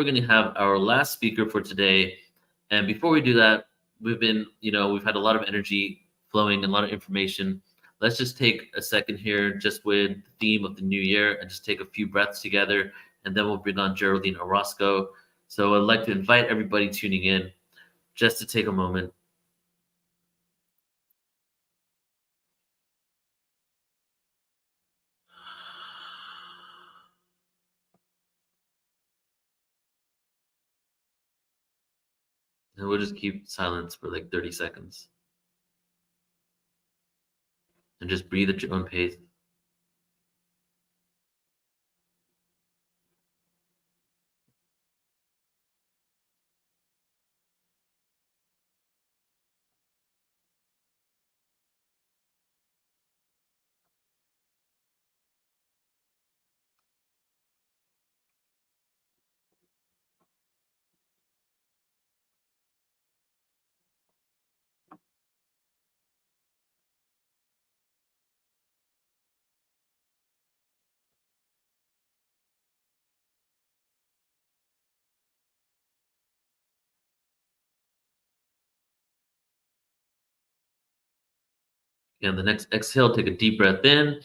going to have our last speaker for today. And before we do that, we've had a lot of energy flowing and a lot of information. Let's just take a second here, just with the theme of the new year, and just take a few breaths together, and then we'll bring on Geraldine Orozco. So I'd like to invite everybody tuning in just to take a moment. And we'll just keep silence for like 30 seconds. And just breathe at your own pace. And the next exhale, take a deep breath in.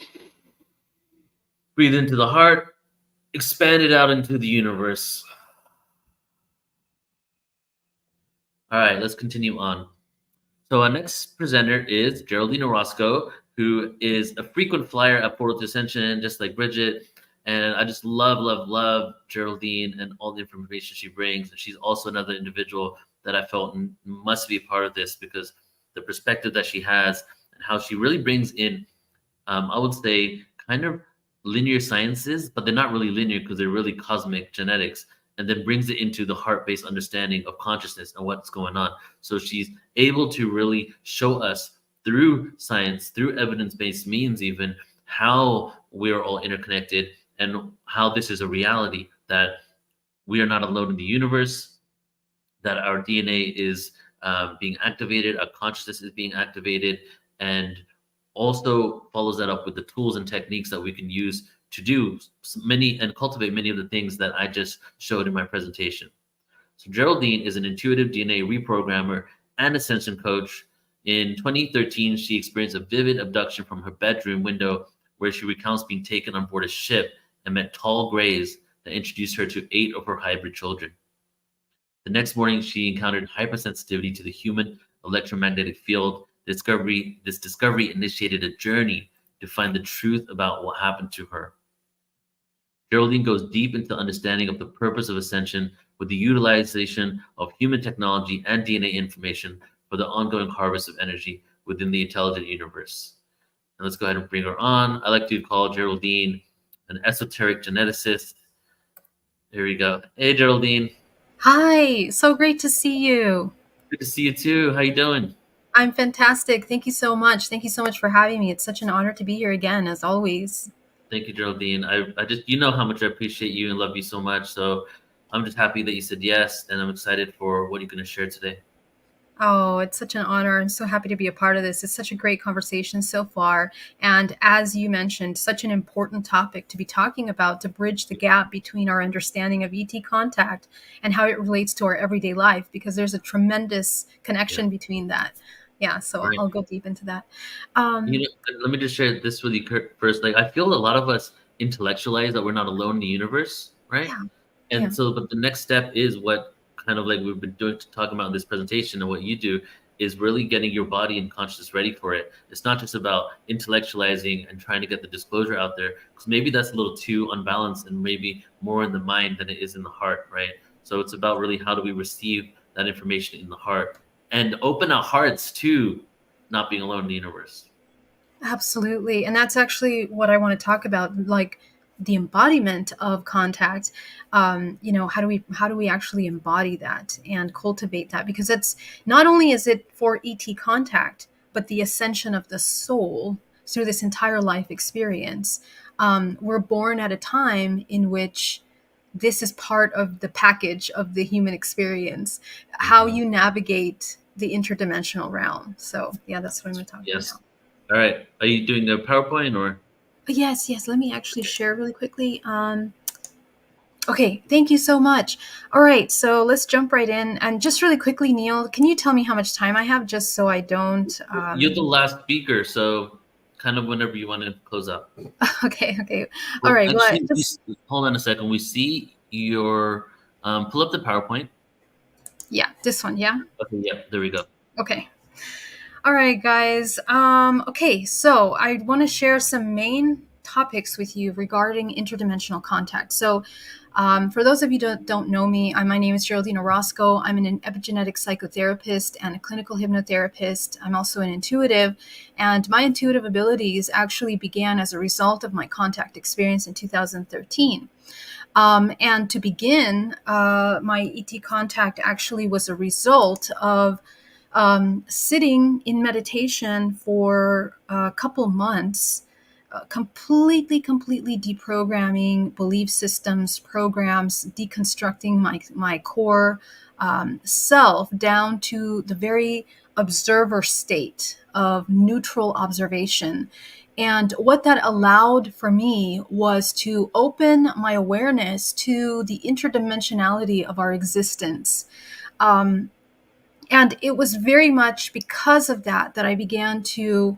Breathe into the heart. Expand it out into the universe. All right, let's continue on. So our next presenter is Geraldine Orozco, who is a frequent flyer at Portal to Ascension, just like Bridget. And I just love Geraldine and all the information she brings. And she's also another individual that I felt must be a part of this, because the perspective that she has and how she really brings in, I would say, kind of linear sciences, but they're not really linear because they're really cosmic genetics, and then brings it into the heart-based understanding of consciousness and what's going on. So she's able to really show us through science, through evidence-based means even, how we're all interconnected and how this is a reality, that we are not alone in the universe, that our DNA is being activated, our consciousness is being activated, and also follows that up with the tools and techniques that we can use to do many and cultivate many of the things that I just showed in my presentation. So Geraldine is an intuitive DNA reprogrammer and ascension coach. In 2013, she experienced a vivid abduction from her bedroom window, where she recounts being taken on board a ship and met tall grays that introduced her to 8 of her hybrid children. The next morning, she encountered hypersensitivity to the human electromagnetic field. This discovery initiated a journey to find the truth about what happened to her. Geraldine goes deep into the understanding of the purpose of ascension with the utilization of human technology and DNA information for the ongoing harvest of energy within the intelligent universe. And let's go ahead and bring her on. I like to call Geraldine an esoteric geneticist. Here we go. Hey, Geraldine. Hi, so great to see you. Good to see you too. How you doing? I'm fantastic. Thank you so much. Thank you so much for having me. It's such an honor to be here again, as always. Thank you, Geraldine. I just, you know how much I appreciate you and love you so much. So I'm just happy that you said yes, and I'm excited for what you're going to share today. Oh, it's such an honor. I'm so happy to be a part of this. It's such a great conversation so far. And as you mentioned, such an important topic to be talking about, to bridge the gap between our understanding of ET contact and how it relates to our everyday life, because there's a tremendous connection between that. Yeah, so Right. I'll go deep into that. Let me just share this with you first. Like, I feel a lot of us intellectualize that we're not alone in the universe, right? Yeah. And so, but the next step is what kind of like we've been talking about in this presentation, and what you do is really getting your body and consciousness ready for it. It's not just about intellectualizing and trying to get the disclosure out there, because maybe that's a little too unbalanced and maybe more in the mind than it is in the heart, right? So it's about really how do we receive that information in the heart and open our hearts to not being alone in the universe. Absolutely. And that's actually what I want to talk about, like the embodiment of contact. How do we actually embody that and cultivate that? Because it's not only is it for ET contact, but the ascension of the soul through this entire life experience. We're born at a time in which this is part of the package of the human experience, how you navigate the interdimensional realm. So yeah, that's what I'm going to talk Yes. about. All right. Are you doing a PowerPoint or? Yes. Let me actually share really quickly. Okay, thank you so much. All right, so let's jump right in. And just really quickly, Neil, can you tell me how much time I have just so I don't? You're the last speaker, so kind of whenever you want to close out. Okay, okay. All Well, right, well, actually, hold on a second. We see your pull up the PowerPoint. yeah, this one, yeah? Okay, yeah, there we go. Okay. All right, guys. Okay, so I want to share some main topics with you regarding interdimensional contact. So, for those of you that don't know me, my name is Geraldine Orozco. I'm an epigenetic psychotherapist and a clinical hypnotherapist. I'm also an intuitive, and my intuitive abilities actually began as a result of my contact experience in 2013. And to begin, my ET contact actually was a result of sitting in meditation for a couple months, completely deprogramming belief systems, programs, deconstructing my core self down to the very observer state of neutral observation. And what that allowed for me was to open my awareness to the interdimensionality of our existence. Um, and it was very much because of that that I began to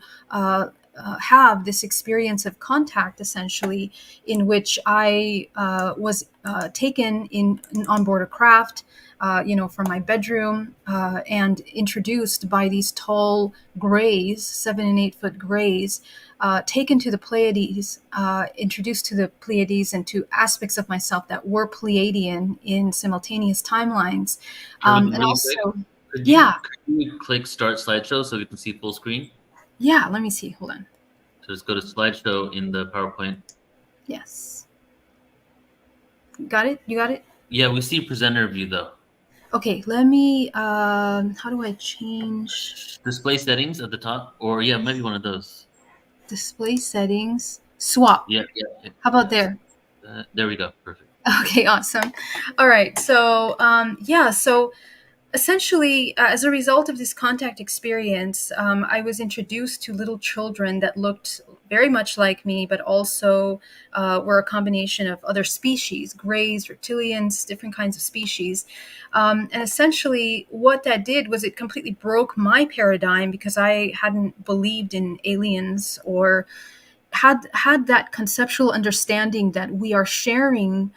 have this experience of contact, essentially, in which I was taken in on board a craft, from my bedroom, and introduced by these tall grays, 7 and 8 foot grays, taken to the Pleiades, introduced to the Pleiades and to aspects of myself that were Pleiadian in simultaneous timelines, Geraldine, and really quick, also, could you yeah, could you click start slideshow so we can see full screen? yeah. Let me see. Hold on. So just go to slideshow in the PowerPoint. Yes, got it. You got it. Yeah, we see presenter view though. Okay. Let me. How do I change Display settings at the top, or yeah, maybe one of those. display settings? Swap. Yeah, yeah, How about yeah. there? There we go. Perfect. Okay. Awesome. All right. So yeah. So essentially, as a result of this contact experience, I was introduced to little children that looked very much like me, but also were a combination of other species, grays, reptilians, different kinds of species. And essentially, what that did was it completely broke my paradigm because I hadn't believed in aliens or had that conceptual understanding that we are sharing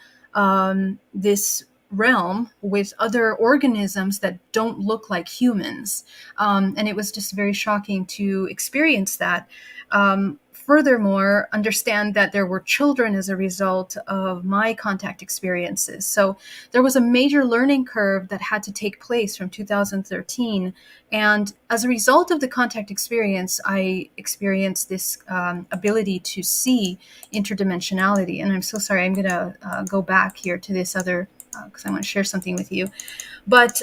this realm with other organisms that don't look like humans. And it was just very shocking to experience that. Furthermore, understand that there were children as a result of my contact experiences. So there was a major learning curve that had to take place from 2013. And as a result of the contact experience, I experienced this ability to see interdimensionality. And I'm so sorry, I'm going to go back here to this other, because I want to share something with you. But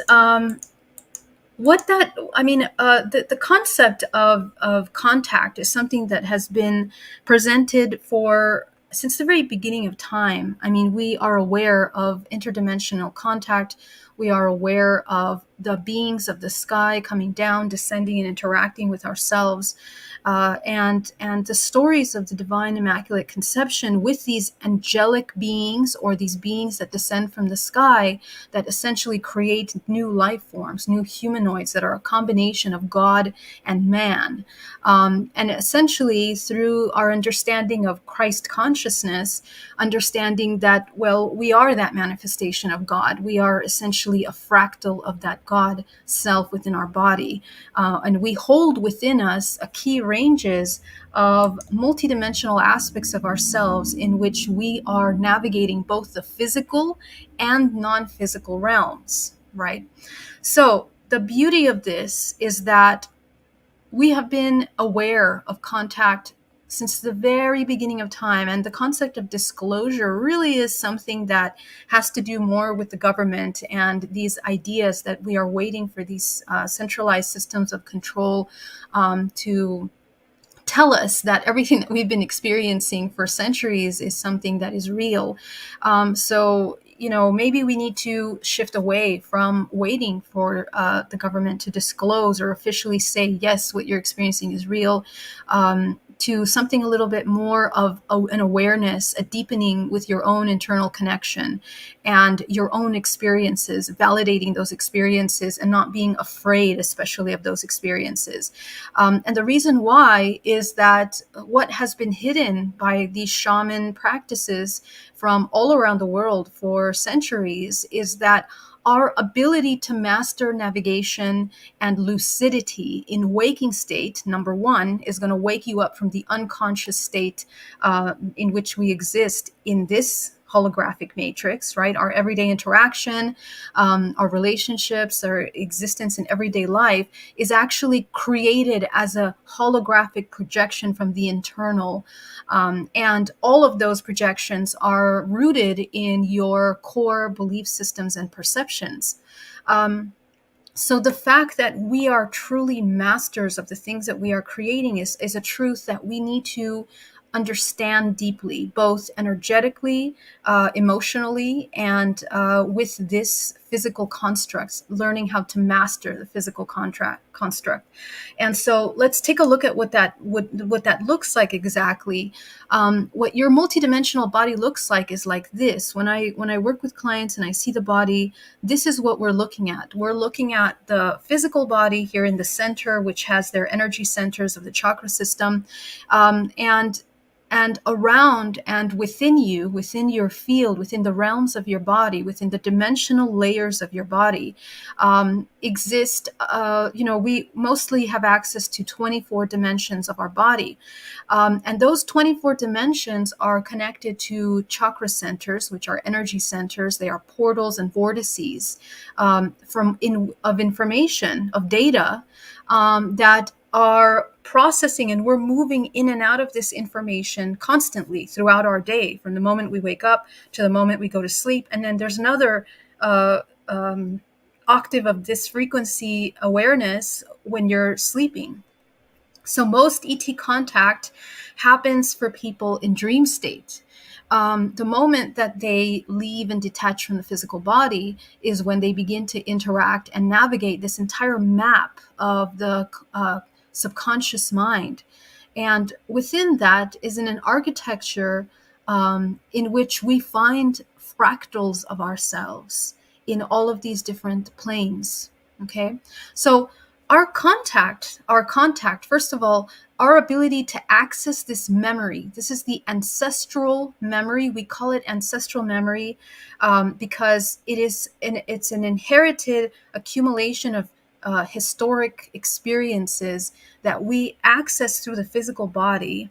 what that I mean the concept of contact is something that has been presented for since the very beginning of time. I mean, we are aware of interdimensional contact. We are aware of the beings of the sky coming down, descending, and interacting with ourselves, and the stories of the divine immaculate conception with these angelic beings, or these beings that descend from the sky, that essentially create new life forms, new humanoids that are a combination of God and man. And essentially, through our understanding of Christ consciousness, understanding that, well, we are that manifestation of God. We are essentially a fractal of that God self within our body. And we hold within us a key ranges of multidimensional aspects of ourselves in which we are navigating both the physical and non-physical realms, right? So the beauty of this is that we have been aware of contact since the very beginning of time. And the concept of disclosure really is something that has to do more with the government and these ideas that we are waiting for these centralized systems of control to tell us that everything that we've been experiencing for centuries is something that is real. So, maybe we need to shift away from waiting for the government to disclose or officially say, yes, what you're experiencing is real, to something a little bit more of an awareness, a deepening with your own internal connection and your own experiences, validating those experiences and not being afraid, especially of those experiences. And the reason why is that what has been hidden by these shaman practices from all around the world for centuries is that our ability to master navigation and lucidity in waking state, number one, is going to wake you up from the unconscious state in which we exist in this holographic matrix, right? Our everyday interaction, our relationships, our existence in everyday life is actually created as a holographic projection from the internal. And all of those projections are rooted in your core belief systems and perceptions. So the fact that we are truly masters of the things that we are creating is a truth that we need to understand deeply, both energetically, emotionally, and with this physical constructs, learning how to master the physical construct. And so let's take a look at what that looks like exactly. What your multidimensional body looks like is like this. When I work with clients and I see the body, this is what we're looking at. We're looking at the physical body here in the center, which has their energy centers of the chakra system, and around and within you, within your field, within the realms of your body, within the dimensional layers of your body, exist. We mostly have access to 24 dimensions of our body, and those 24 dimensions are connected to chakra centers, which are energy centers. They are portals and vortices of information, of data that are processing, and we're moving in and out of this information constantly throughout our day, from the moment we wake up to the moment we go to sleep. And then there's another octave of this frequency awareness when you're sleeping. So most ET contact happens for people in dream state. The moment that they leave and detach from the physical body is when they begin to interact and navigate this entire map of the subconscious mind. And within that is an architecture in which we find fractals of ourselves in all of these different planes. Okay, so our contact, first of all, our ability to access this memory. This is the ancestral memory. We call it ancestral memory because it's an inherited accumulation of historic experiences that we access through the physical body,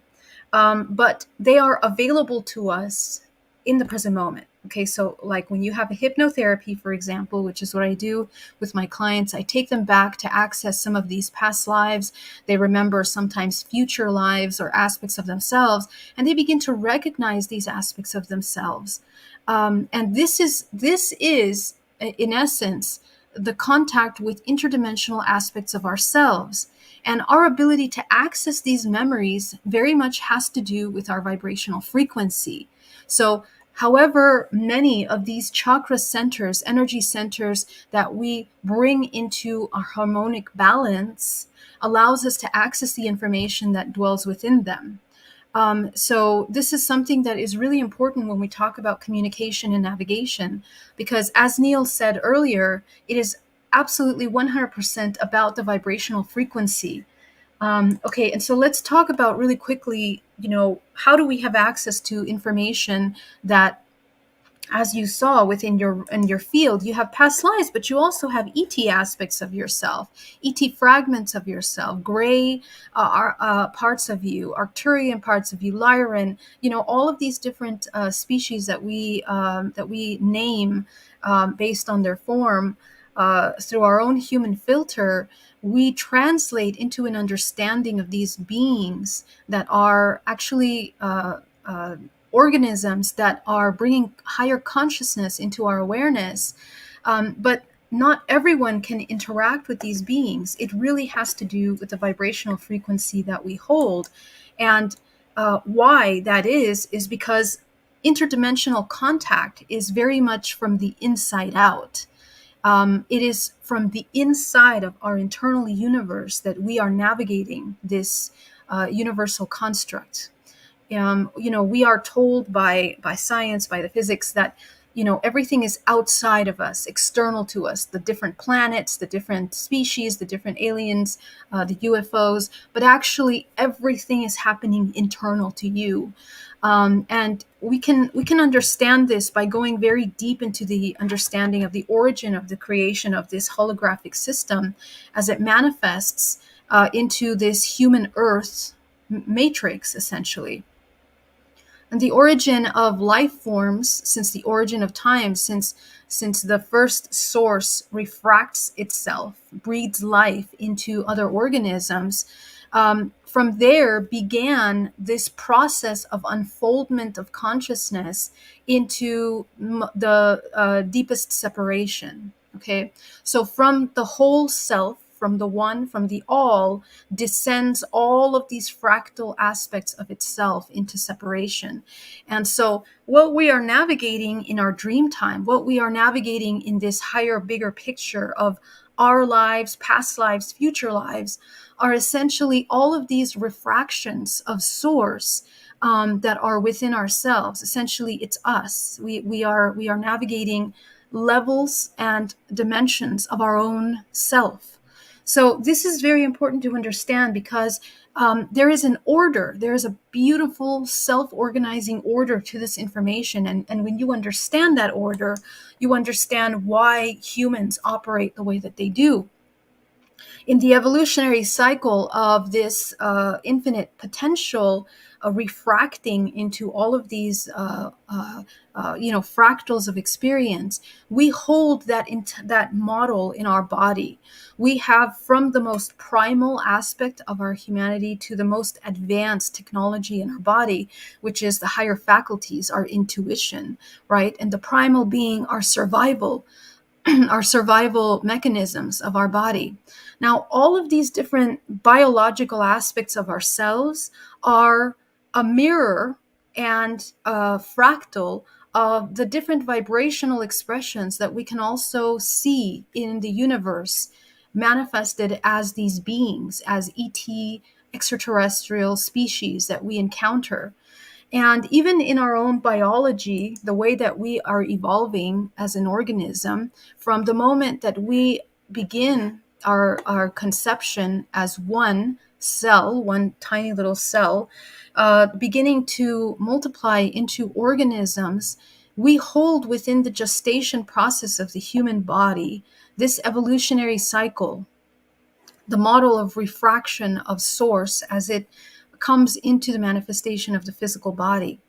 but they are available to us in the present moment. Okay, so like when you have a hypnotherapy, for example, which is what I do with my clients, I take them back to access some of these past lives. They remember sometimes future lives or aspects of themselves, and they begin to recognize these aspects of themselves. And this is, in essence, the contact with interdimensional aspects of ourselves. And our ability to access these memories very much has to do with our vibrational frequency. So however many of these chakra centers, energy centers that we bring into a harmonic balance allows us to access the information that dwells within them. So this is something that is really important when we talk about communication and navigation, because as Neil said earlier, it is absolutely 100% about the vibrational frequency. Okay, and so let's talk about really quickly, how do we have access to information that, as you saw within your field, you have past lives, but you also have ET aspects of yourself, ET fragments of yourself, gray parts of you, Arcturian parts of you, Lyran, all of these different species that we name based on their form through our own human filter. We translate into an understanding of these beings that are actually organisms that are bringing higher consciousness into our awareness. But not everyone can interact with these beings. It really has to do with the vibrational frequency that we hold. And why that is because interdimensional contact is very much from the inside out. It is from the inside of our internal universe that we are navigating this universal construct. We are told by science, by the physics, that everything is outside of us, external to us, the different planets, the different species, the different aliens, the UFOs, but actually everything is happening internal to you. And we can understand this by going very deep into the understanding of the origin of the creation of this holographic system as it manifests into this human Earth matrix, essentially. And the origin of life forms, since the origin of time, since the first source refracts itself, breathes life into other organisms, from there began this process of unfoldment of consciousness into the deepest separation. Okay, so from the whole self, from the one, from the all, descends all of these fractal aspects of itself into separation. And so, what we are navigating in our dream time, what we are navigating in this higher, bigger picture of our lives, past lives, future lives, are essentially all of these refractions of source that are within ourselves. Essentially, it's us. We are navigating levels and dimensions of our own self. So this is very important to understand, because there is an order. There is a beautiful self-organizing order to this information. And when you understand that order, you understand why humans operate the way that they do. In the evolutionary cycle of this infinite potential refracting into all of these fractals of experience, we hold that model in our body. We have, from the most primal aspect of our humanity to the most advanced technology in our body, which is the higher faculties, our intuition, right? And the primal being our survival, our survival mechanisms of our body. Now, all of these different biological aspects of ourselves are a mirror and a fractal of the different vibrational expressions that we can also see in the universe manifested as these beings, as ET, extraterrestrial species that we encounter. And even in our own biology, the way that we are evolving as an organism, from the moment that we begin our conception as one cell, one tiny little cell, beginning to multiply into organisms, we hold within the gestation process of the human body this evolutionary cycle, the model of refraction of source as it comes into the manifestation of the physical body.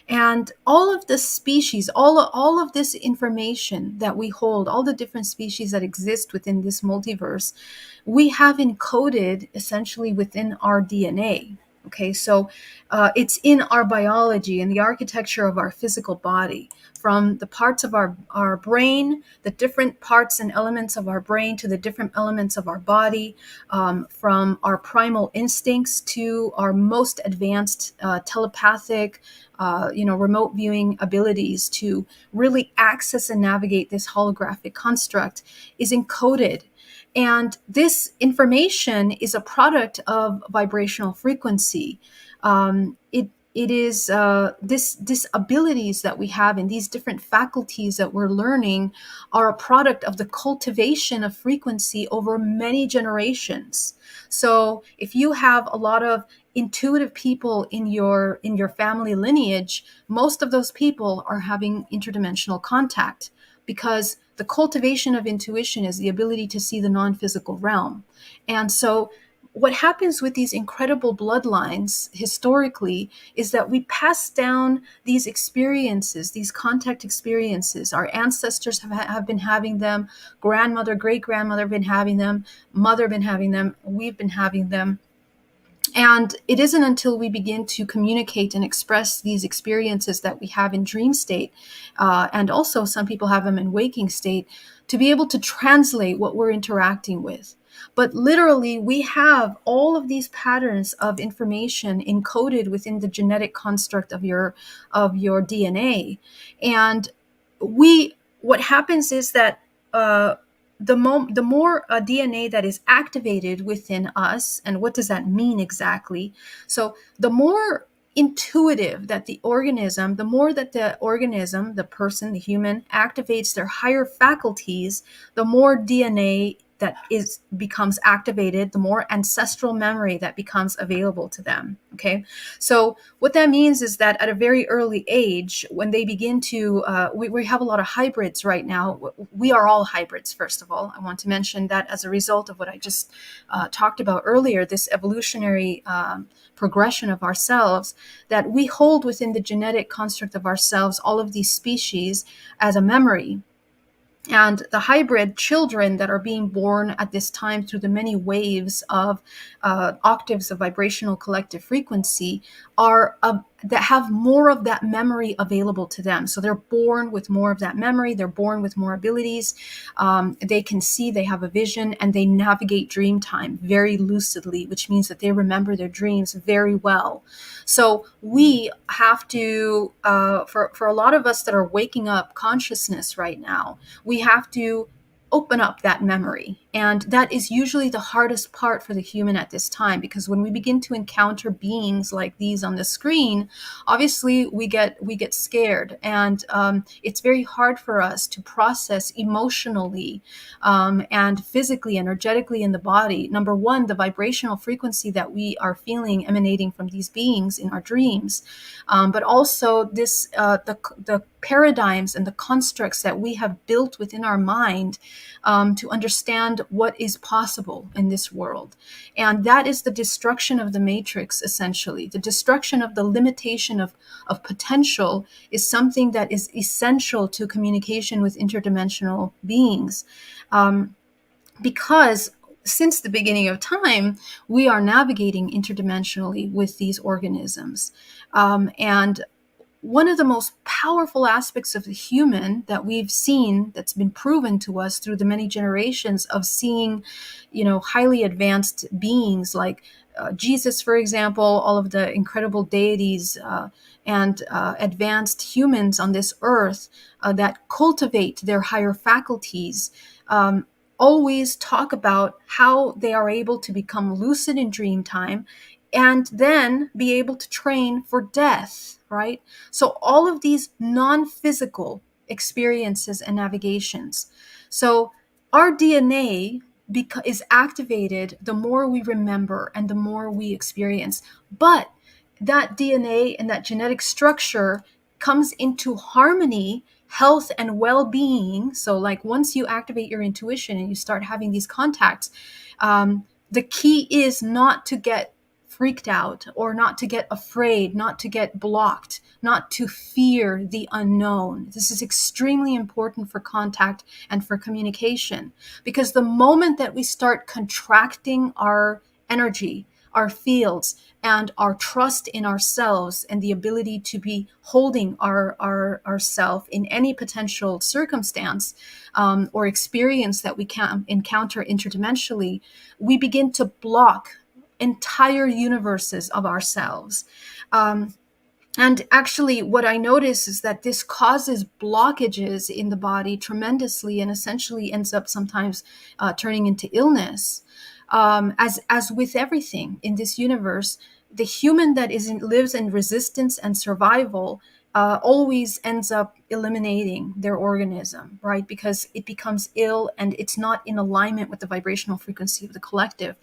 And all of the species, all of this information that we hold, all the different species that exist within this multiverse, we have encoded essentially within our DNA. Okay, so it's in our biology and the architecture of our physical body, from the parts of our brain, the different parts and elements of our brain to the different elements of our body, from our primal instincts to our most advanced telepathic, remote viewing abilities to really access and navigate this holographic construct, is encoded. And this information is a product of vibrational frequency. It is this abilities that we have and these different faculties that we're learning are a product of the cultivation of frequency over many generations. So if you have a lot of intuitive people in your family lineage, most of those people are having interdimensional contact, because the cultivation of intuition is the ability to see the non-physical realm. And so what happens with these incredible bloodlines historically is that we pass down these experiences, these contact experiences. Our ancestors have been having them, grandmother, great-grandmother been having them, mother been having them, we've been having them. And it isn't until we begin to communicate and express these experiences that we have in dream state, and also some people have them in waking state, to be able to translate what we're interacting with. But literally, we have all of these patterns of information encoded within the genetic construct of your DNA. And what happens is that the more DNA that is activated within us, and what does that mean exactly? So the more intuitive that the organism, the more that the organism, the person, the human, activates their higher faculties, the more DNA that is becomes activated, the more ancestral memory that becomes available to them. Okay, so what that means is that at a very early age, when they begin to, we have a lot of hybrids right now. We are all hybrids, first of all. I want to mention that as a result of what I just talked about earlier, this evolutionary progression of ourselves, that we hold within the genetic construct of ourselves all of these species as a memory. And the hybrid children that are being born at this time through the many waves of octaves of vibrational collective frequency are that have more of that memory available to them. So they're born with more of that memory. They're born with more abilities. They can see, they have a vision, and they navigate dream time very lucidly, which means that they remember their dreams very well. So we have to, for a lot of us that are waking up consciousness right now, we have to open up that memory. And that is usually the hardest part for the human at this time, because when we begin to encounter beings like these on the screen, obviously we get scared, and it's very hard for us to process emotionally and physically, energetically in the body. Number one, the vibrational frequency that we are feeling emanating from these beings in our dreams, but also this the paradigms and the constructs that we have built within our mind to understand what is possible in this world. And that is the destruction of the matrix, essentially. The destruction of the limitation of potential is something that is essential to communication with interdimensional beings. Because since the beginning of time, we are navigating interdimensionally with these organisms. And one of the most powerful aspects of the human that we've seen, that's been proven to us through the many generations of seeing, highly advanced beings like Jesus, for example, all of the incredible deities and advanced humans on this earth that cultivate their higher faculties, always talk about how they are able to become lucid in dream time and then be able to train for death, right? So all of these non-physical experiences and navigations. So our DNA is activated the more we remember and the more we experience. But that DNA and that genetic structure comes into harmony, health and well-being. So like once you activate your intuition and you start having these contacts, the key is not to get freaked out or not to get afraid, not to get blocked, not to fear the unknown. This is extremely important for contact and for communication, because the moment that we start contracting our energy, our fields, and our trust in ourselves and the ability to be holding ourself in any potential circumstance or experience that we can encounter interdimensionally, we begin to block entire universes of ourselves. And actually, what I notice is that this causes blockages in the body tremendously, and essentially ends up sometimes turning into illness. As with everything in this universe, the human that lives in resistance and survival always ends up eliminating their organism, right? Because it becomes ill and it's not in alignment with the vibrational frequency of the collective.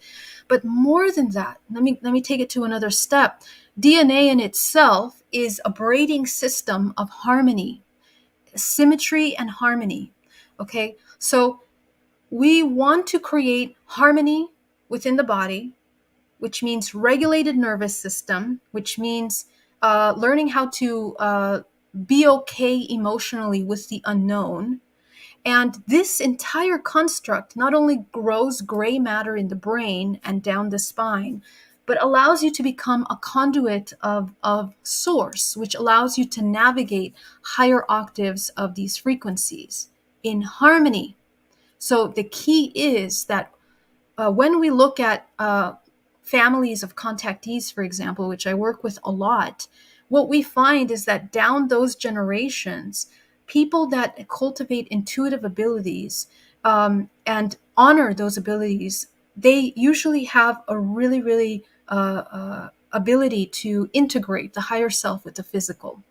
But more than that, let me take it to another step. DNA in itself is a braiding system of harmony, symmetry, and harmony. Okay, so we want to create harmony within the body, which means regulated nervous system, which means learning how to be okay emotionally with the unknown. And this entire construct not only grows gray matter in the brain and down the spine, but allows you to become a conduit of source, which allows you to navigate higher octaves of these frequencies in harmony. So the key is that when we look at families of contactees, for example, which I work with a lot, what we find is that down those generations, people that cultivate intuitive abilities and honor those abilities, they usually have a really, really ability to integrate the higher self with the physical.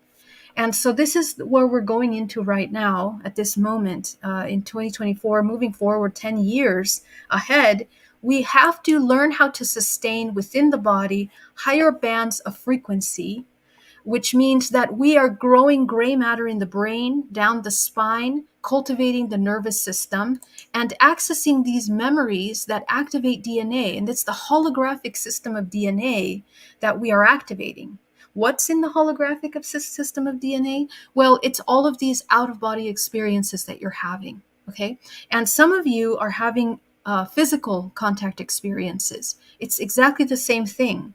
And so this is where we're going into right now at this moment in 2024, moving forward 10 years ahead. We have to learn how to sustain within the body higher bands of frequency, which means that we are growing gray matter in the brain, down the spine, cultivating the nervous system, and accessing these memories that activate DNA. And it's the holographic system of DNA that we are activating. What's in the holographic system of DNA? Well, it's all of these out of body experiences that you're having. Okay. And some of you are having physical contact experiences. It's exactly the same thing.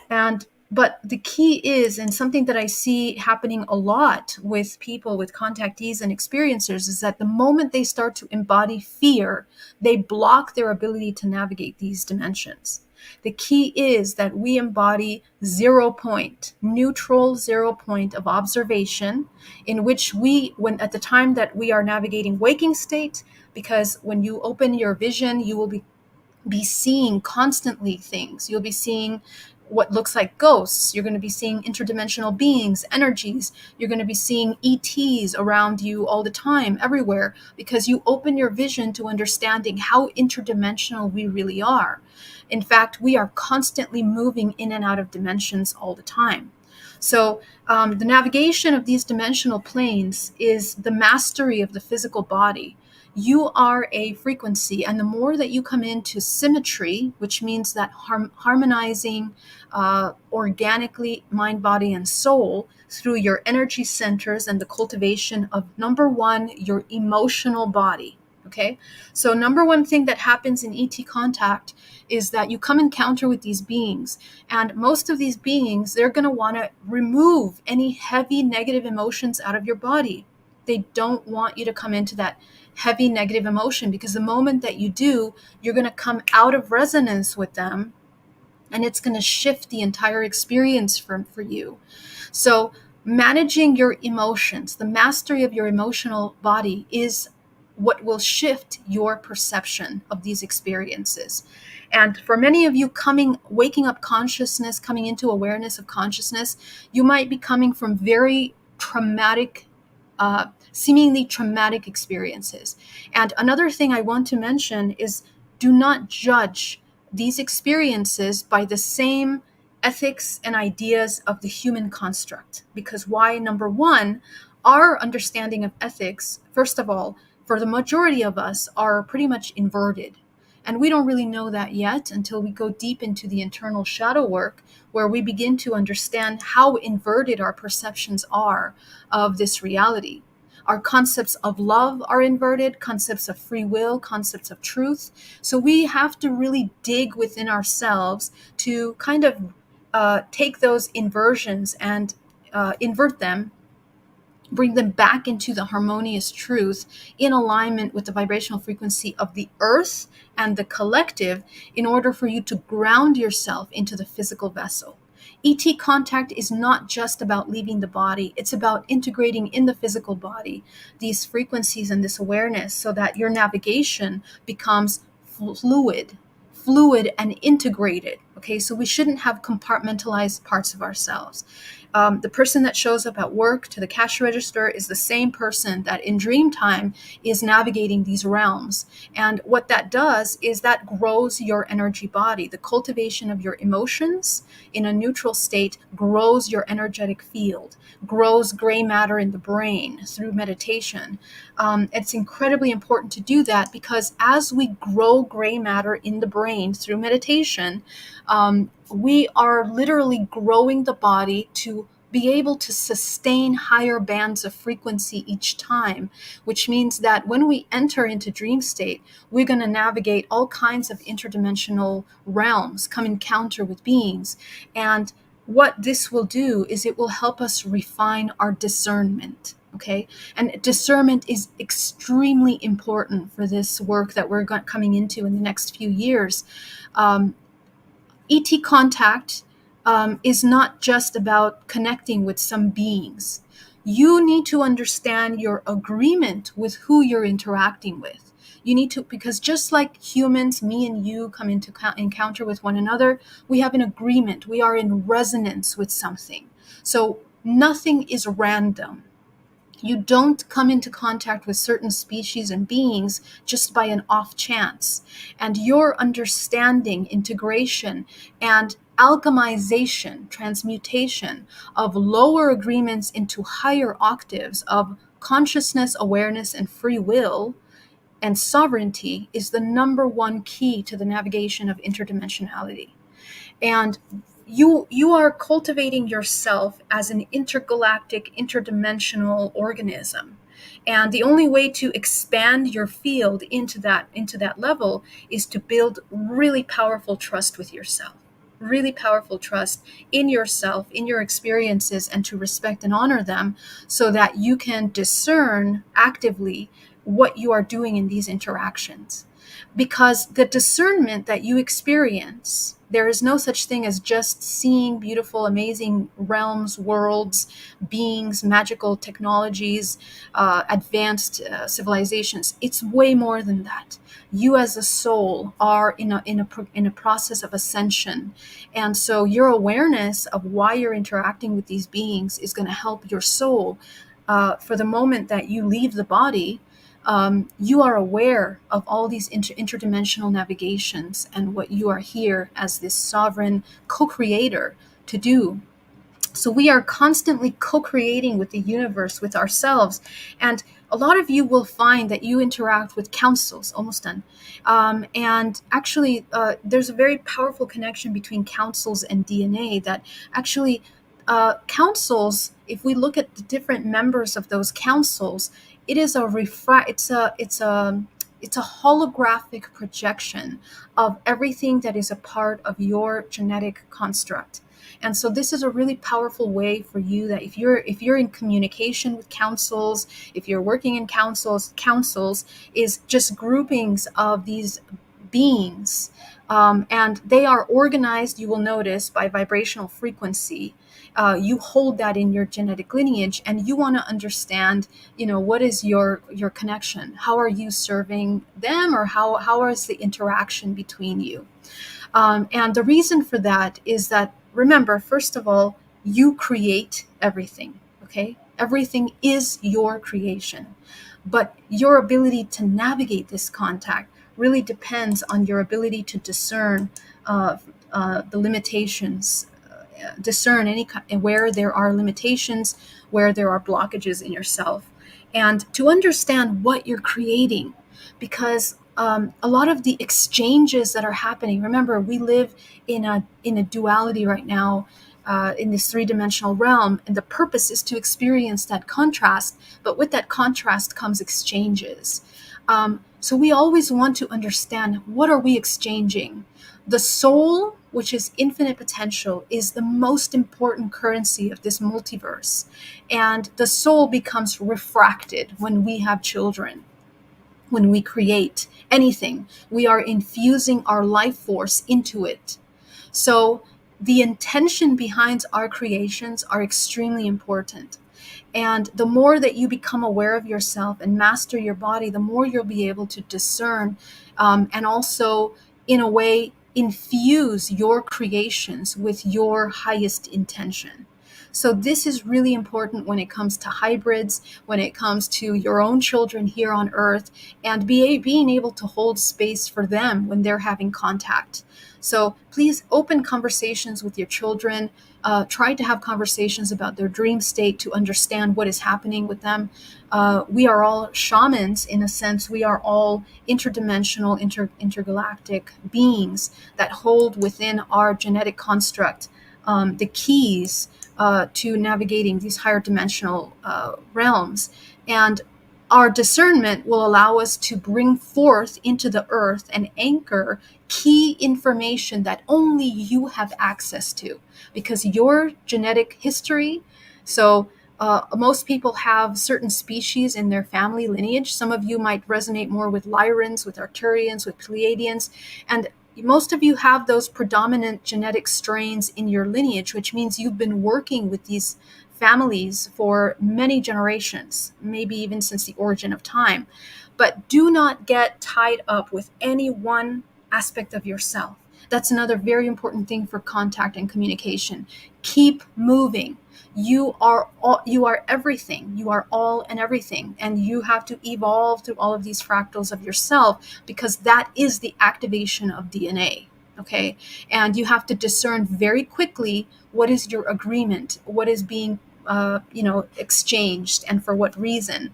And but the key is, and something that I see happening a lot with people, with contactees and experiencers, is that the moment they start to embody fear, they block their ability to navigate these dimensions. The key is that we embody 0 point, neutral 0 point of observation, in which we, when at the time that we are navigating waking state, because when you open your vision, you will be seeing constantly things. You'll be seeing what looks like ghosts. You're going to be seeing interdimensional beings, energies. You're going to be seeing ETs around you all the time, everywhere, because you open your vision to understanding how interdimensional we really are. In fact, we are constantly moving in and out of dimensions all the time. So the navigation of these dimensional planes is the mastery of the physical body. You are a frequency, and the more that you come into symmetry, which means that harmonizing organically mind, body, and soul through your energy centers and the cultivation of, number one, your emotional body. Okay, so number one thing that happens in ET contact is that you come encounter with these beings, and most of these beings, they're going to want to remove any heavy negative emotions out of your body. They don't want you to come into that heavy negative emotion, because the moment that you do, you're going to come out of resonance with them, and it's going to shift the entire experience for you. So managing your emotions, the mastery of your emotional body, is what will shift your perception of these experiences. And for many of you, waking up consciousness, coming into awareness of consciousness, you might be coming from very traumatic, seemingly traumatic experiences. And another thing I want to mention is, do not judge these experiences by the same ethics and ideas of the human construct. Because why? Number one, our understanding of ethics, first of all, for the majority of us, are pretty much inverted. And we don't really know that yet until we go deep into the internal shadow work, where we begin to understand how inverted our perceptions are of this reality. Our concepts of love are inverted, concepts of free will, concepts of truth. So we have to really dig within ourselves to kind of take those inversions and invert them, bring them back into the harmonious truth in alignment with the vibrational frequency of the earth and the collective, in order for you to ground yourself into the physical vessel. ET contact is not just about leaving the body, it's about integrating in the physical body these frequencies and this awareness, so that your navigation becomes fluid and integrated. Okay, so we shouldn't have compartmentalized parts of ourselves. The person that shows up at work to the cash register is the same person that in dream time is navigating these realms. And what that does is that grows your energy body. The cultivation of your emotions in a neutral state grows your energetic field, grows gray matter in the brain through meditation. It's incredibly important to do that, because as we grow gray matter in the brain through meditation, we are literally growing the body to be able to sustain higher bands of frequency each time, which means that when we enter into dream state, we're going to navigate all kinds of interdimensional realms, come encounter with beings. And what this will do is it will help us refine our discernment. Okay. And discernment is extremely important for this work that we're coming into in the next few years. ET contact is not just about connecting with some beings. You need to understand your agreement with who you're interacting with. You need to, because just like humans, me and you come into encounter with one another, we have an agreement. We are in resonance with something. So nothing is random. You don't come into contact with certain species and beings just by an off chance. And your understanding, integration, and alchemization, transmutation of lower agreements into higher octaves of consciousness, awareness, and free will and sovereignty is the number one key to the navigation of interdimensionality. And you are cultivating yourself as an intergalactic, interdimensional organism. And the only way to expand your field into that level is to build really powerful trust with yourself, really powerful trust in yourself, in your experiences, and to respect and honor them, so that you can discern actively what you are doing in these interactions. Because the discernment that you experience, there is no such thing as just seeing beautiful, amazing realms, worlds, beings, magical technologies, advanced civilizations. It's way more than that. You as a soul are in a process of ascension, and so your awareness of why you're interacting with these beings is going to help your soul. For the moment that you leave the body, you are aware of all these interdimensional navigations and what you are here as this sovereign co-creator to do. So we are constantly co-creating with the universe, with ourselves. And a lot of you will find that you interact with councils, almost done. And actually, there's a very powerful connection between councils and DNA that actually councils, if we look at the different members of those councils, it is it's a holographic projection of everything that is a part of your genetic construct. And so this is a really powerful way for you, that if you're in communication with councils, if you're working in councils is just groupings of these beings, and they are organized, you will notice, by vibrational frequency. You hold that in your genetic lineage, and you want to understand, what is your connection? How are you serving them, or how is the interaction between you? And the reason for that is that, remember, first of all, you create everything, okay? Everything is your creation. But your ability to navigate this contact really depends on your ability to discern the limitations, discern where there are limitations, where there are blockages in yourself, and to understand what you're creating. Because a lot of the exchanges that are happening, remember, we live in a duality right now, in this three-dimensional realm, and the purpose is to experience that contrast, but with that contrast comes exchanges. So we always want to understand, what are we exchanging? The soul, which is infinite potential, is the most important currency of this multiverse. And the soul becomes refracted when we have children. When we create anything, we are infusing our life force into it. So the intention behind our creations are extremely important. And the more that you become aware of yourself and master your body, the more you'll be able to discern, and also, in a way, infuse your creations with your highest intention. So this is really important when it comes to hybrids, when it comes to your own children here on Earth, and being able to hold space for them when they're having contact. So please open conversations with your children. Try to have conversations about their dream state to understand what is happening with them. We are all shamans in a sense. We are all interdimensional, intergalactic beings that hold within our genetic construct the keys to navigating these higher dimensional realms. And our discernment will allow us to bring forth into the earth and anchor key information that only you have access to, because your genetic history. So most people have certain species in their family lineage. Some of you might resonate more with Lyrans, with Arcturians, with Pleiadians, and most of you have those predominant genetic strains in your lineage, which means you've been working with these families for many generations, maybe even since the origin of time. but do not get tied up with any one aspect of yourself. That's another very important thing for contact and communication. Keep moving. You are everything. You are all and everything, and you have to evolve through all of these fractals of yourself, because that is the activation of DNA. Okay, and you have to discern very quickly what is your agreement, what is being exchanged, and for what reason,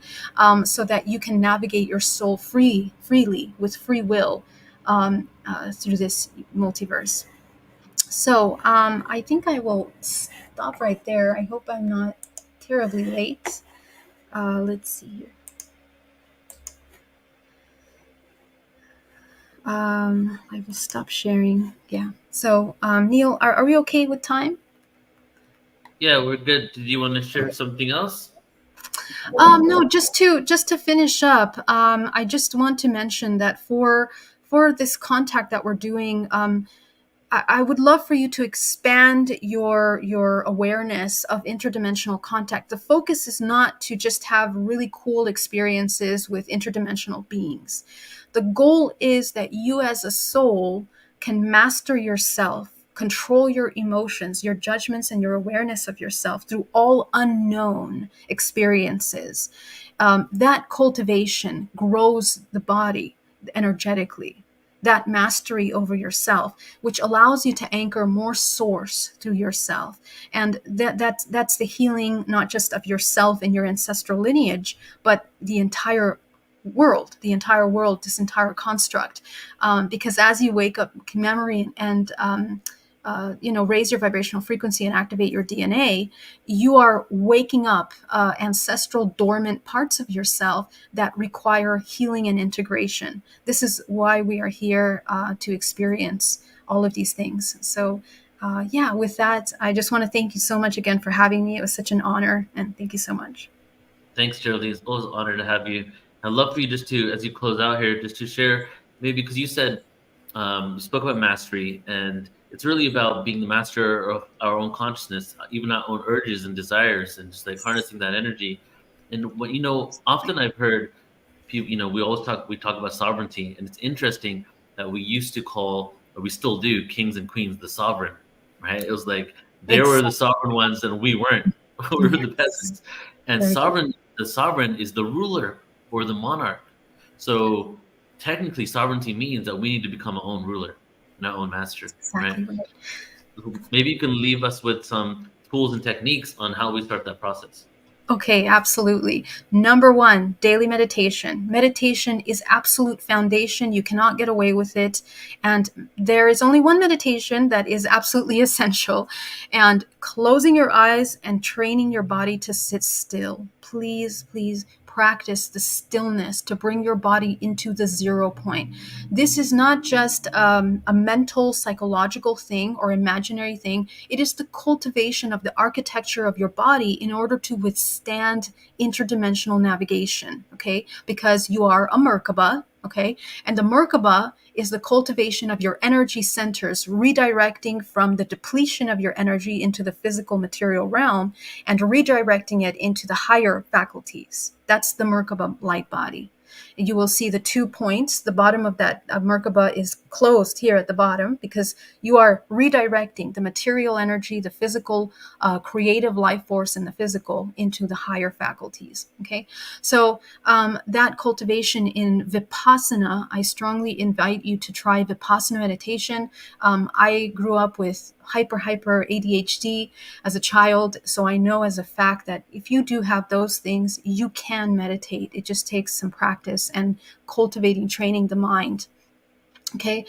so that you can navigate your soul freely with free will, through this multiverse. So I think I will stop right there. I hope I'm not terribly late. Let's see here. I will stop sharing. Yeah. So Neil, are we okay with time? Yeah, we're good. Did you want to share something else? No, just to finish up, I just want to mention that for this contact that we're doing, I would love for you to expand your awareness of interdimensional contact. The focus is not to just have really cool experiences with interdimensional beings. The goal is that you as a soul can master yourself, control your emotions, your judgments, and your awareness of yourself through all unknown experiences. That cultivation grows the body energetically, that mastery over yourself, which allows you to anchor more source through yourself. And that's the healing, not just of yourself and your ancestral lineage, but the entire world, this entire construct. Because as you wake up memory and raise your vibrational frequency and activate your DNA, you are waking up ancestral dormant parts of yourself that require healing and integration. This is why we are here, to experience all of these things. So, yeah, with that, I just want to thank you so much again for having me. It was such an honor, and thank you so much. Thanks, Geraldine. It's always an honor to have you. I'd love for you just to, as you close out here, just to share maybe because you said you spoke about mastery, and it's really about being the master of our own consciousness, even our own urges and desires, and just like harnessing that energy. And what often I've heard people, we talk about sovereignty, and it's interesting that we used to call, or we still do, kings and queens the sovereign, right? It was like they were the Exactly. sovereign ones, and we weren't. We were the Yes. peasants. And Very good. the sovereign is the ruler or the monarch. So technically, sovereignty means that we need to become our own ruler and our own master, right? Exactly right. Maybe you can leave us with some tools and techniques on how we start that process. Okay, absolutely. Number one, daily meditation. Meditation is absolute foundation. You cannot get away with it. And there is only one meditation that is absolutely essential. And closing your eyes and training your body to sit still. Please, please practice the stillness to bring your body into the 0 point. This is not just a mental, psychological thing or imaginary thing. It is the cultivation of the architecture of your body in order to withstand interdimensional navigation, okay? Because you are a Merkaba, okay? And the Merkaba is the cultivation of your energy centers, redirecting from the depletion of your energy into the physical material realm and redirecting it into the higher faculties. That's the Merkaba light body. And you will see the 2 points. The bottom of that Merkaba is closed here at the bottom because you are redirecting the material energy, the physical, creative life force in the physical into the higher faculties. Okay, so that cultivation in Vipassana, I strongly invite you to try Vipassana meditation. I grew up with hyper ADHD as a child, so I know as a fact that if you do have those things, you can meditate. It just takes some practice and cultivating, training the mind. Okay.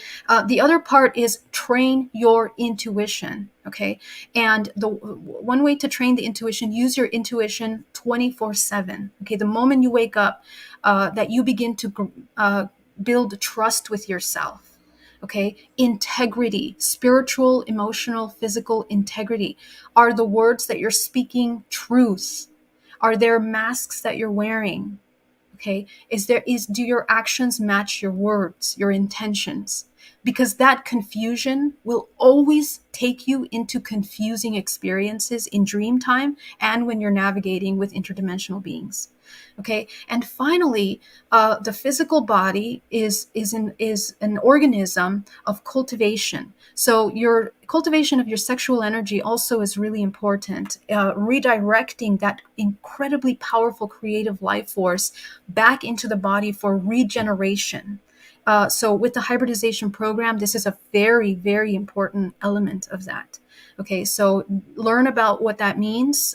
The other part is train your intuition. Okay. And the one way to train the intuition, use your intuition 24/7. Okay. The moment you wake up, that you begin to build trust with yourself. Okay. Integrity, spiritual, emotional, physical integrity. Are the words that you're speaking truth? Are there masks that you're wearing? Okay, do your actions match your words, your intentions? Because that confusion will always take you into confusing experiences in dream time and when you're navigating with interdimensional beings. Okay, and finally, the physical body is an organism of cultivation. So your cultivation of your sexual energy also is really important. Redirecting that incredibly powerful creative life force back into the body for regeneration. So with the hybridization program, this is a very, very important element of that. Okay, so learn about what that means,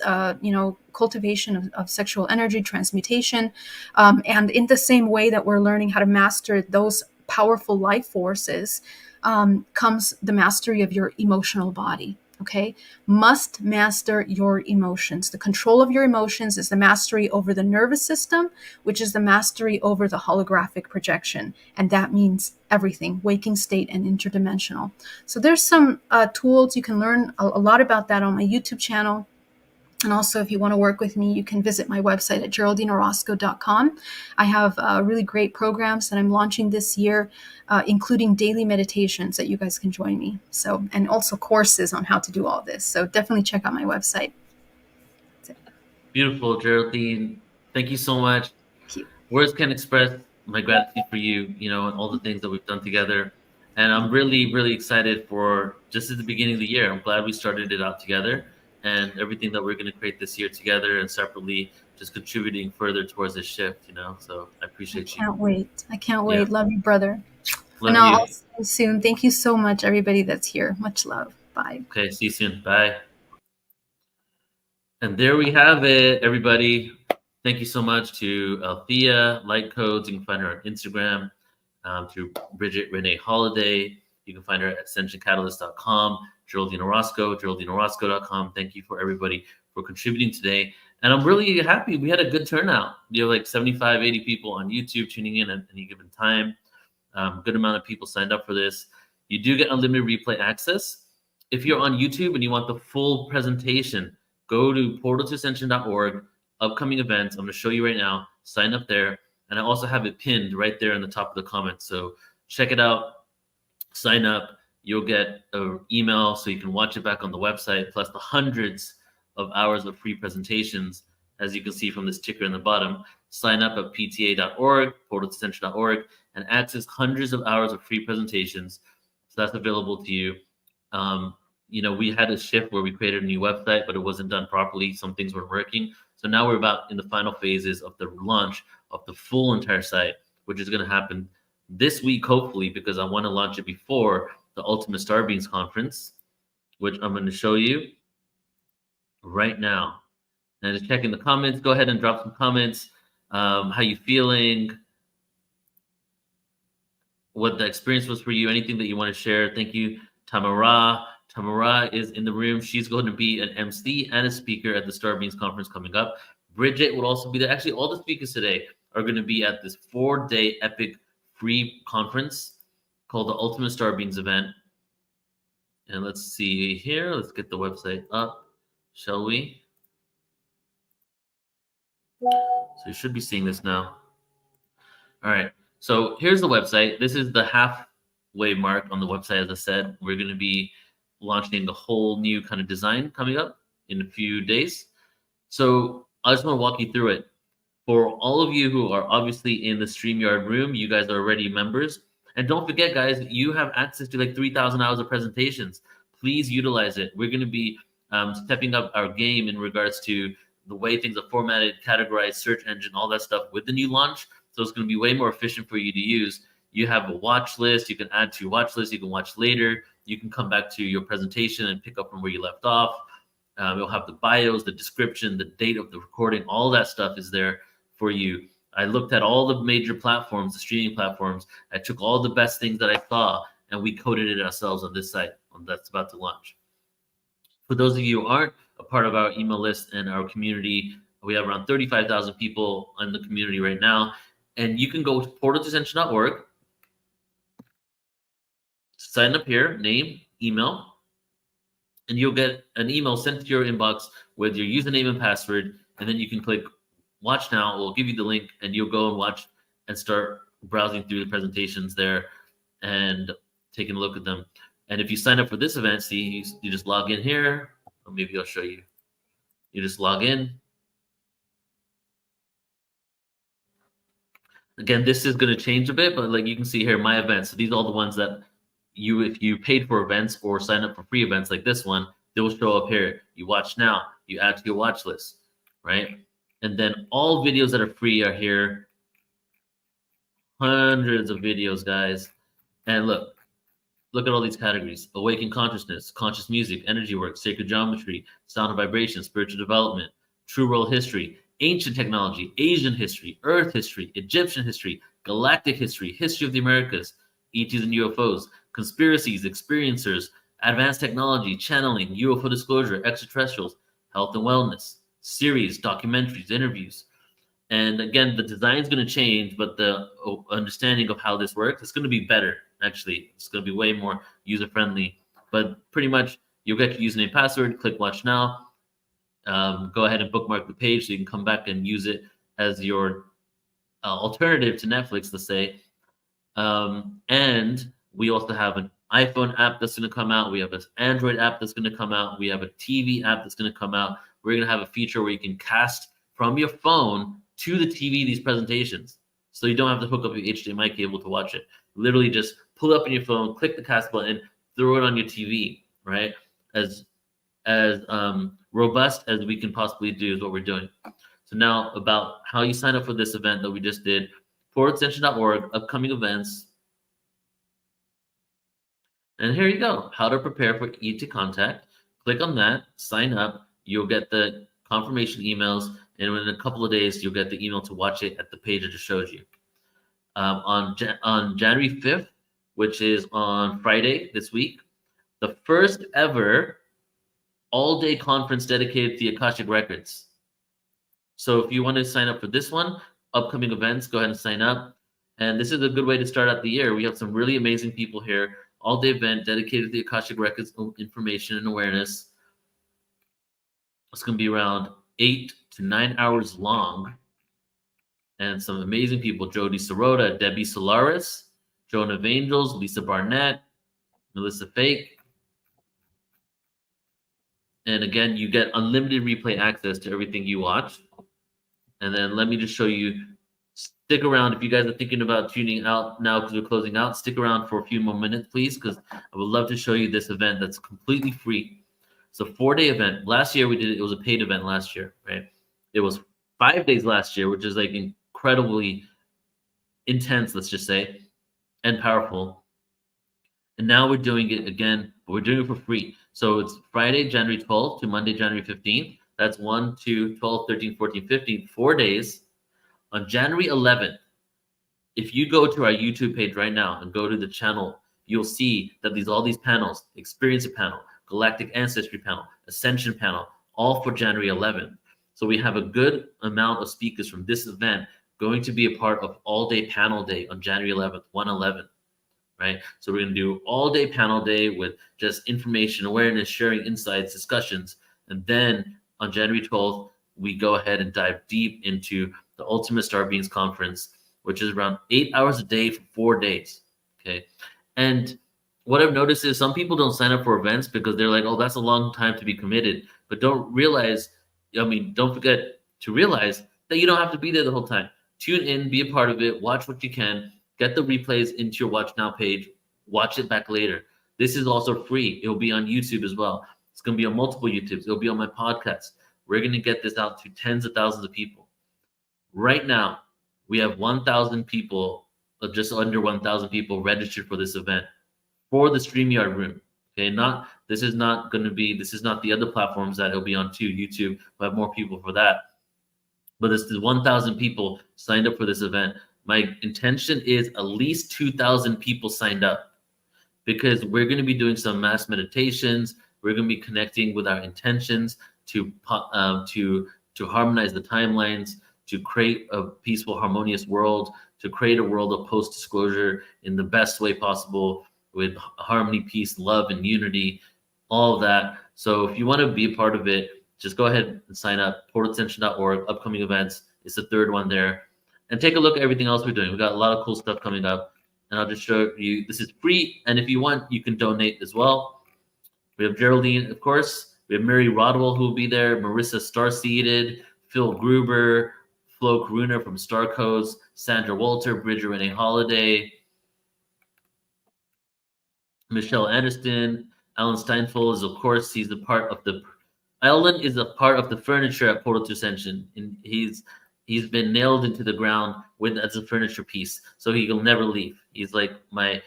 cultivation of sexual energy, transmutation. And in the same way that we're learning how to master those powerful life forces, comes the mastery of your emotional body. Okay, must master your emotions. The control of your emotions is the mastery over the nervous system, which is the mastery over the holographic projection. And that means everything, waking state and interdimensional. So there's some tools. You can learn a lot about that on my YouTube channel. And also, if you want to work with me, you can visit my website at geraldineorozco.com. I have really great programs that I'm launching this year, including daily meditations that you guys can join me. So, and also courses on how to do all this. So definitely check out my website. Beautiful, Geraldine. Thank you so much. Thank you. Words can't express my gratitude for you, and all the things that we've done together. And I'm really, really excited for just at the beginning of the year. I'm glad we started it out together and everything that we're going to create this year together and separately, just contributing further towards this shift, So I I appreciate you. can't wait. I can't Yeah. wait. Love you, brother. And Love I'll you. see you soon. Thank you so much, everybody that's here. Much love. Bye. Okay. See you soon. Bye. And there we have it, everybody. Thank you so much to Althea, Light Codes. You can find her on Instagram, through Bridget Renee Holiday. You can find her at ascensioncatalyst.com, Geraldine Orozco, geraldineorozco.com. Thank you for everybody for contributing today. And I'm really happy. We had a good turnout. You have like 75, 80 people on YouTube tuning in at any given time. Good amount of people signed up for this. You do get unlimited replay access. If you're on YouTube and you want the full presentation, go to portaltoascension.org, upcoming events. I'm going to show you right now. Sign up there. And I also have it pinned right there in the top of the comments. So check it out. Sign up. You'll get an email so you can watch it back on the website, plus the hundreds of hours of free presentations, as you can see from this ticker in the bottom. Sign up at pta.org, portaltoascension.org, and access hundreds of hours of free presentations. So that's available to you. We had a shift where we created a new website, but it wasn't done properly. Some things weren't working. So now we're about in the final phases of the launch of the full entire site, which is going to happen this week, hopefully, because I want to launch it before the Ultimate Star Beings Conference, which I'm going to show you right now. And just check in the comments. Go ahead and drop some comments. How you feeling? What the experience was for you? Anything that you want to share? Thank you, Tamara. Tamara is in the room. She's going to be an MC and a speaker at the Star Beings Conference coming up. Bridget will also be there. Actually, all the speakers today are going to be at this 4-day epic free conference called the Ultimate Star Beings event. And let's see here. Let's get the website up, shall we? So you should be seeing this now. All right. So here's the website. This is the halfway mark on the website. As I said, we're going to be launching a whole new kind of design coming up in a few days. So I just want to walk you through it. For all of you who are obviously in the StreamYard room, you guys are already members. And don't forget, guys, you have access to like 3,000 hours of presentations. Please utilize it. We're going to be stepping up our game in regards to the way things are formatted, categorized, search engine, all that stuff with the new launch. So it's going to be way more efficient for you to use. You have a watch list. You can add to your watch list. You can watch later. You can come back to your presentation and pick up from where you left off. You'll have the bios, the description, the date of the recording. All that stuff is there for you. I looked at all the major platforms, the streaming platforms. I took all the best things that I saw, and we coded it ourselves on this site that's about to launch. For those of you who aren't a part of our email list and our community, we have around 35,000 people in the community right now. And you can go to portaltoascension.org, sign up here, name, email, and you'll get an email sent to your inbox with your username and password. And then you can click watch now. We'll give you the link and you'll go and watch and start browsing through the presentations there and taking a look at them. And if you sign up for this event, see, you just log in here. Or maybe I'll show you. You just log in. Again, this is going to change a bit, but like you can see here, my events. So these are all the ones that if you paid for events or sign up for free events like this one, they will show up here. You watch now, you add to your watch list, right? And then all videos that are free are here. Hundreds of videos, guys. And look at all these categories: awakened consciousness, conscious music, energy work, sacred geometry, sound and vibration, spiritual development, true world history, ancient technology, Asian history, earth history, Egyptian history, galactic history, history of the Americas, ETs and UFOs, conspiracies, experiencers, advanced technology, channeling, UFO disclosure, extraterrestrials, health and wellness, series, documentaries, interviews. And again, the design is going to change, but the understanding of how this works is going to be better. Actually, it's going to be way more user friendly. But pretty much, you'll get your username, password. Click watch now. Go ahead and bookmark the page so you can come back and use it as your alternative to Netflix, let's say. And we also have an iPhone app that's going to come out. We have an Android app that's going to come out. We have a TV app that's going to come out. We're going to have a feature where you can cast from your phone to the TV these presentations. So you don't have to hook up your HDMI cable to watch it. Literally just pull it up on your phone, click the cast button, throw it on your TV, right? As robust as we can possibly do is what we're doing. So now about how you sign up for this event that we just did, portalextension.org, upcoming events. And here you go, how to prepare for ET contact. Click on that, sign up. You'll get the confirmation emails, and within a couple of days, you'll get the email to watch it at the page I just showed you. On January 5th, which is on Friday this week, the first ever all-day conference dedicated to the Akashic Records. So if you want to sign up for this one, upcoming events, go ahead and sign up. And this is a good way to start out the year. We have some really amazing people here. All-day event dedicated to the Akashic Records information and awareness. It's going to be around 8 to 9 hours long. And some amazing people: Jody Sirota, Debbie Solaris, Joan of Angels, Lisa Barnett, Melissa Fake. And again, you get unlimited replay access to everything you watch. And then let me just show you. Stick around if you guys are thinking about tuning out now because we're closing out. Stick around for a few more minutes, please, because I would love to show you this event that's completely free. It's a 4-day event. Last year we did it was a paid event last year, right? It was 5 days last year, which is like incredibly intense, let's just say, and powerful. And now we're doing it again, but we're doing it for free. So it's Friday, January 12th to Monday, January 15th. That's 1, 2, 12, 13, 14, 15, 4 days. On January 11th, if you go to our YouTube page right now and go to the channel, you'll see that all these panels: Experiencer panel, Galactic Ancestry panel, Ascension panel, all for January 11th. So we have a good amount of speakers from this event going to be a part of all-day panel day on January 11th, 1/11, right? So we're going to do all-day panel day with just information, awareness, sharing insights, discussions. And then on January 12th, we go ahead and dive deep into the Ultimate Star Beings Conference, which is around 8 hours a day for 4 days, okay? And what I've noticed is some people don't sign up for events because they're like, oh, that's a long time to be committed. But don't forget to realize that you don't have to be there the whole time. Tune in, be a part of it, watch what you can, get the replays into your Watch Now page, watch it back later. This is also free. It will be on YouTube as well. It's going to be on multiple YouTubes. It'll be on my podcast. We're going to get this out to tens of thousands of people. Right now, we have 1,000 people, just under 1,000 people registered for this event for the StreamYard room. Okay, this is not the other platforms that it'll be on too. YouTube will have more people for that. But this is 1,000 people signed up for this event. My intention is at least 2,000 people signed up because we're going to be doing some mass meditations. We're going to be connecting with our intentions to harmonize the timelines, to create a peaceful, harmonious world, to create a world of post-disclosure in the best way possible with harmony, peace, love, and unity, all of that. So if you want to be a part of it, just go ahead and sign up, portalextension.org, upcoming events. It's the third one there. And take a look at everything else we're doing. We've got a lot of cool stuff coming up. And I'll just show you, this is free. And if you want, you can donate as well. We have Geraldine, of course. We have Mary Rodwell, who will be there, Marissa Starseeded, Phil Gruber, Flo Karuna from Star Coast, Sandra Walter, Bridger Renee Holiday, Michelle Anderson, Alan Steinfeld is, of course, he's a part of the. Alan is a part of the furniture at Portal to Ascension, and he's been nailed into the ground with as a furniture piece, so he'll never leave. He's like my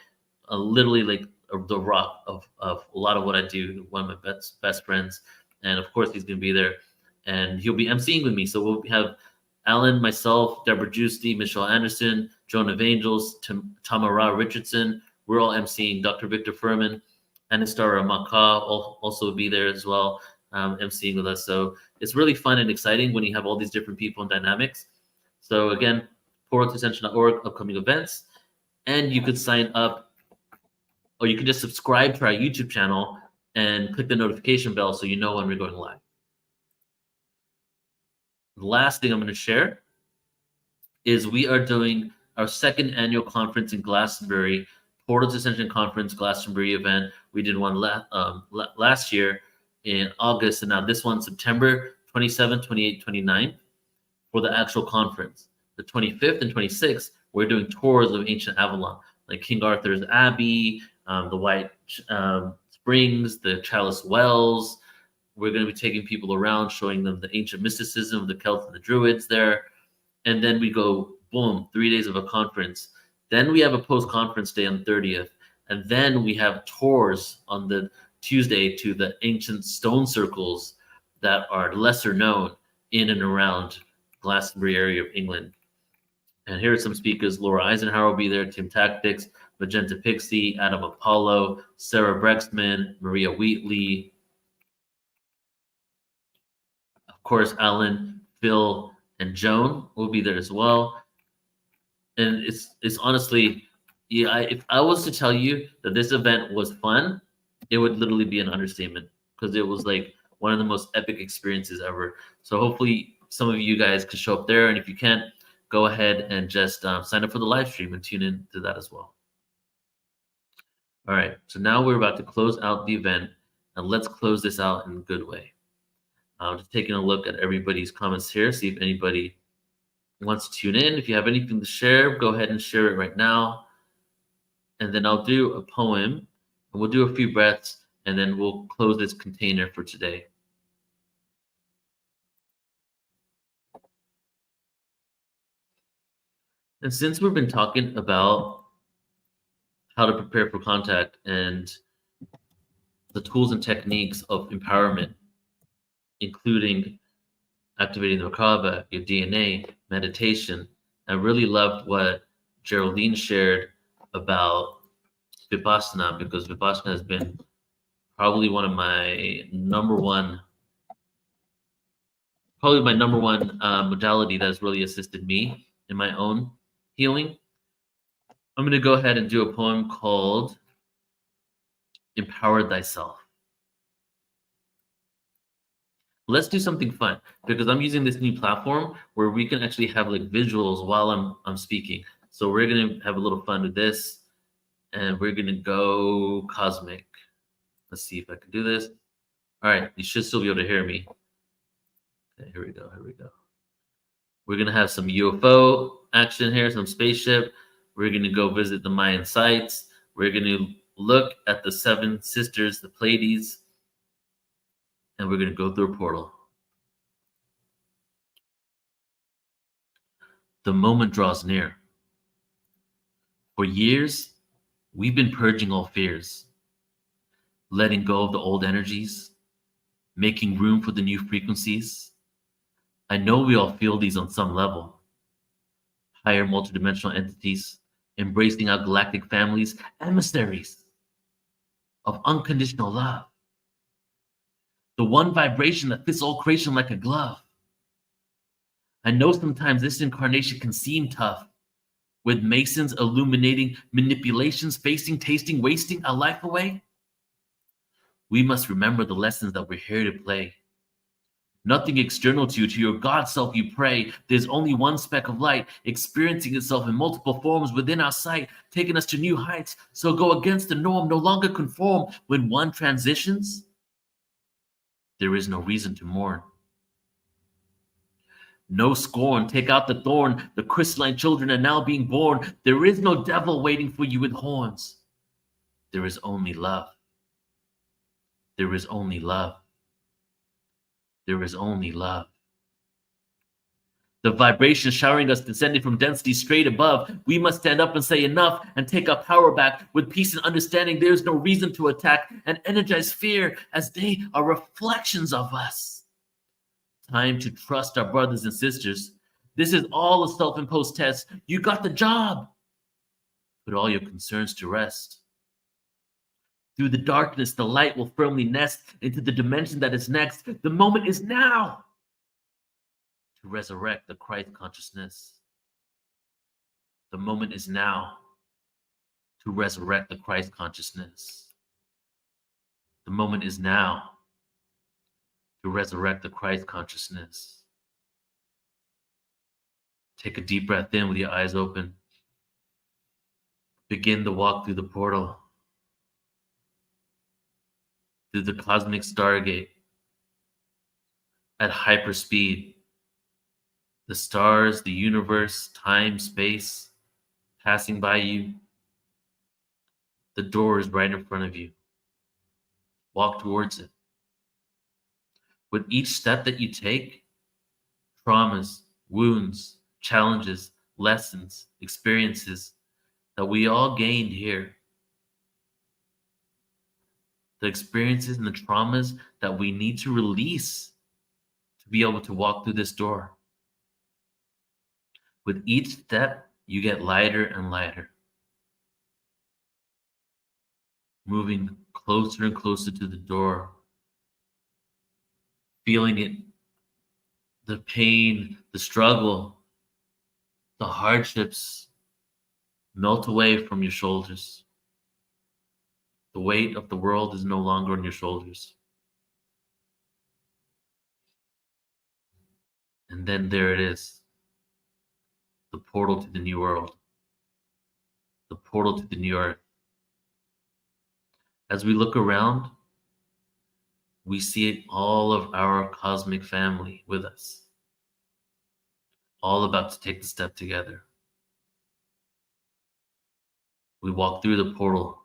literally like the rock of a lot of what I do. One of my best friends, and of course he's gonna be there, and he'll be emceeing with me. So we'll have Alan, myself, Deborah Juicy, Michelle Anderson, Joan of Angels, Tamara Richardson. We're all emceeing. Dr. Victor Furman, Anastara Maka also will be there as well, emceeing with us. So it's really fun and exciting when you have all these different people and dynamics. So again, portaltoascension.org, upcoming events, and you could sign up, or you can just subscribe to our YouTube channel and click the notification bell so you know when we're going live. The last thing I'm going to share is we are doing our second annual conference in Glastonbury, Portal to Ascension Conference Glastonbury event. We did one last year in August, and now this one, September 27, 28, 29, for the actual conference. The 25th and 26th, we're doing tours of ancient Avalon, like King Arthur's Abbey, the White Springs, the Chalice Wells. We're going to be taking people around, showing them the ancient mysticism of the Celts and the Druids there. And then we go, boom, 3 days of a conference. Then we have a post-conference day on the 30th. And then we have tours on the Tuesday to the ancient stone circles that are lesser known in and around Glastonbury area of England. And here are some speakers. Laura Eisenhower will be there, Tim Tactics, Magenta Pixie, Adam Apollo, Sarah Brexman, Maria Wheatley, of course, Alan, Phil, and Joan will be there as well. And it's honestly, yeah, if I was to tell you that this event was fun, it would literally be an understatement, because it was like one of the most epic experiences ever. So hopefully some of you guys could show up there, and if you can't, go ahead and just sign up for the live stream and tune in to that as well. All right, so now we're about to close out the event, and let's close this out in a good way. Just taking a look at everybody's comments here, see if anybody wants to tune in. If you have anything to share, go ahead and share it right now. And then I'll do a poem, and we'll do a few breaths, and then we'll close this container for today. And since we've been talking about how to prepare for contact and the tools and techniques of empowerment, including activating the Merkaba, your DNA, meditation, I really loved what Geraldine shared about Vipassana, because Vipassana has been probably one of my number one modality that has really assisted me in my own healing. I'm going to go ahead and do a poem called Empower Thyself. Let's do something fun, because I'm using this new platform where we can actually have like visuals while I'm speaking. So we're going to have a little fun with this, and we're going to go cosmic. Let's see if I can do this. All right, you should still be able to hear me. Okay, here we go. We're going to have some UFO action here, some spaceship. We're going to go visit the Mayan sites. We're going to look at the seven sisters, the Pleiades, and we're going to go through a portal. The moment draws near. For years, we've been purging all fears, letting go of the old energies, making room for the new frequencies. I know we all feel these on some level. Higher multidimensional entities, embracing our galactic families, emissaries of unconditional love. The one vibration that fits all creation like a glove. I know sometimes this incarnation can seem tough, with Masons illuminating manipulations, facing, tasting, wasting our life away. We must remember the lessons that we're here to play. Nothing external to you, to your God self you pray. There's only one speck of light, experiencing itself in multiple forms within our sight, taking us to new heights. So go against the norm, no longer conform. When one transitions, there is no reason to mourn. No scorn, take out the thorn. The crystalline children are now being born. There is no devil waiting for you with horns. There is only love. There is only love. There is only love. The vibration showering us, descending from density straight above. We must stand up and say enough and take our power back. With peace and understanding, there is no reason to attack and energize fear, as they are reflections of us. Time to trust our brothers and sisters. This is all a self-imposed test. You got the job. Put all your concerns to rest. Through the darkness, the light will firmly nest into the dimension that is next. The moment is now to resurrect the Christ consciousness. The moment is now to resurrect the Christ consciousness. The moment is now to resurrect the Christ consciousness. Take a deep breath in with your eyes open. Begin the walk through the portal, through the cosmic stargate at hyperspeed. The stars, the universe, time, space passing by you. The door is right in front of you. Walk towards it. With each step that you take, traumas, wounds, challenges, lessons, experiences that we all gained here. The experiences and the traumas that we need to release to be able to walk through this door. With each step, you get lighter and lighter. Moving closer and closer to the door. Feeling it, the pain, the struggle, the hardships melt away from your shoulders. The weight of the world is no longer on your shoulders. And then there it is. The portal to the new world. The portal to the new earth. As we look around, we see all of our cosmic family with us. All about to take the step together. We walk through the portal.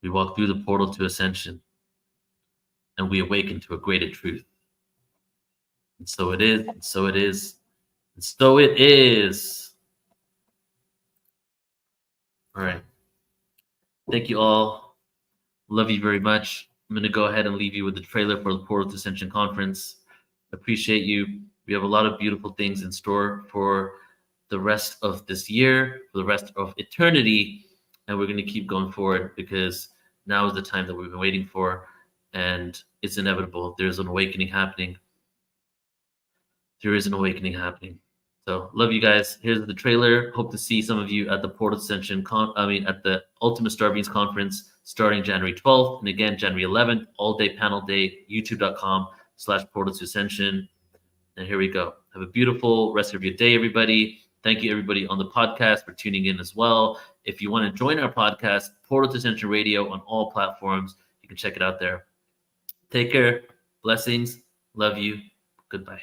We walk through the portal to ascension. And we awaken to a greater truth. And so it is, and so it is, and so it is. All right. Thank you all. Love you very much. I'm going to go ahead and leave you with the trailer for the Portal to Ascension Conference. Appreciate you. We have a lot of beautiful things in store for the rest of this year, for the rest of eternity, and we're going to keep going forward because now is the time that we've been waiting for, and it's inevitable. There's an awakening happening. There is an awakening happening. So love you guys. Here's the trailer. Hope to see some of you at the Portal Ascension at the Ultimate Star Beings Conference starting January 12th and again January 11th, all day panel day, youtube.com/Portal to Ascension. And here we go. Have a beautiful rest of your day, everybody. Thank you, everybody on the podcast, for tuning in as well. If you want to join our podcast, Portal to Ascension Radio on all platforms, you can check it out there. Take care. Blessings. Love you. Goodbye.